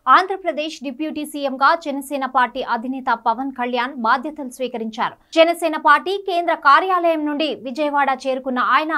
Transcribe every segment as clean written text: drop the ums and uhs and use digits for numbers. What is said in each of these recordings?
Andhra Pradesh deputy సీఎంగా Janasena party అధినేత పవన్ కళ్యాణ్ బాధ్యతలు స్వీకరించారు. జనసేన పార్టీ కేంద్ర కార్యాలయం నుండి విజయవాడ చేరుకున్న ఆయన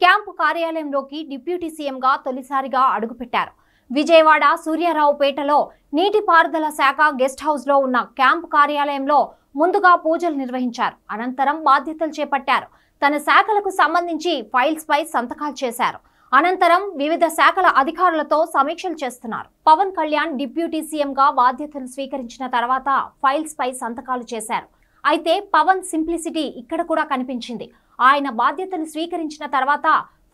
క్యాంపు కార్యాలయంలోకి డిప్యూటీ సీఎంగా తొలిసారిగా అడుగుపెట్టారు. విజయవాడ సూర్యారావుపేటలో నీటిపారుదల శాఖ గెస్ట్ హౌస్ లో ఉన్న క్యాంపు కార్యాలయంలో ముందుగా పూజలు నిర్వహించారు. అనంతరం బాధ్యతలు చేపట్టారు. తన శాఖలకు సంబంధించి ఫైల్స్ పై సంతకాలు చేశారు. అనంతరం వివిధ శాఖల అధికారులతో సమీక్షలు చేస్తున్నారు. పవన్ కళ్యాణ్ డిప్యూటీ సీఎంగా బాధ్యతలు స్వీకరించిన తర్వాత ఫైల్స్ పై సంతకాలు చేశారు. అయితే పవన్ సింప్లిసిటీ ఇక్కడ కూడా కనిపించింది. ఆయన బాధ్యతలు స్వీకరించిన తర్వాత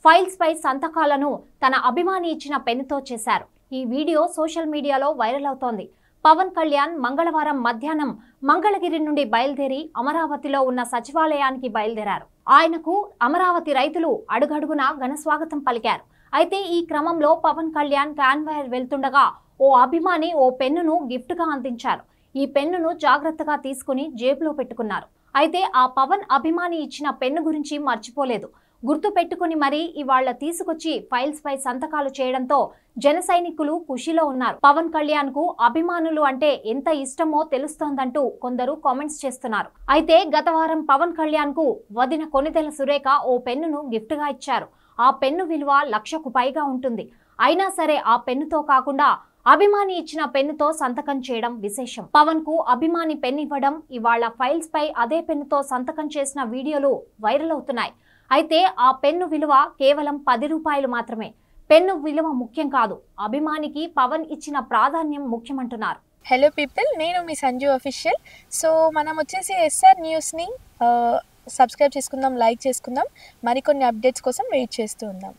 ఫైల్స్ పై సంతకాలను తన అభిమాని ఇచ్చిన పెన్నుతో చేశారు. ఈ వీడియో సోషల్ మీడియాలో వైరల్ అవుతోంది. పవన్ కళ్యాణ్ మంగళవారం మధ్యాహ్నం మంగళగిరి నుండి బయలుదేరి అమరావతిలో ఉన్న సచివాలయానికి బయలుదేరారు. ఆయనకు అమరావతి రైతులు అడుగడుగునా ఘన స్వాగతం పలికారు. అయితే ఈ క్రమంలో పవన్ కళ్యాణ్ కాన్వాయర్ వెళ్తుండగా ఓ అభిమాని ఓ పెన్నును గిఫ్ట్ గా అందించారు. ఈ పెన్నును జాగ్రత్తగా తీసుకుని జేబులో పెట్టుకున్నారు. అయితే ఆ పవన్ అభిమాని ఇచ్చిన పెన్ను గురించి మర్చిపోలేదు. గుర్తు పెట్టుకుని మరీ ఇవాళ తీసుకొచ్చి ఫైల్స్ పై సంతకాలు చేయడంతో జన సైనికులు ఖుషీలో ఉన్నారు. పవన్ కళ్యాణ్ కు అభిమానులు అంటే ఎంత ఇష్టమో తెలుస్తోందంటూ కొందరు కామెంట్స్ చేస్తున్నారు. అయితే గత వారం పవన్ కళ్యాణ్ కు వదిన కొనిదెల సురేఖ ఓ పెన్నును గిఫ్ట్ గా ఇచ్చారు. ఆ పెన్ను విలువ 1,00,000కు పైగా ఉంటుంది. అయినా సరే ఆ పెన్నుతో కాకుండా అభిమాని ఇచ్చిన పెన్నుతో సంతకం చేయడం విశేషం. పవన్ కు అభిమాని పెన్ ఇవ్వడం, ఇవాళ ఫైల్స్ పై అదే పెన్నుతో సంతకం చేసిన వీడియోలు వైరల్ అవుతున్నాయి. అయితే ఆ పెన్ను విలువ కేవలం 10 రూపాయలు మాత్రమే. పెన్ను విలువ ముఖ్యం కాదు, అభిమానికి పవన్ ఇచ్చిన ప్రాధాన్యం ముఖ్యమంటున్నారు. హలో పీపుల్, నేను మీ సంజు అఫీషియల్. సో మనం వచ్చేసి ఎస్ఆర్ న్యూస్ని సబ్స్క్రైబ్ చేసుకుందాం, లైక్ చేసుకుందాం. మరికొన్ని అప్డేట్స్ కోసం వెయిట్ చేస్తూ ఉందాం.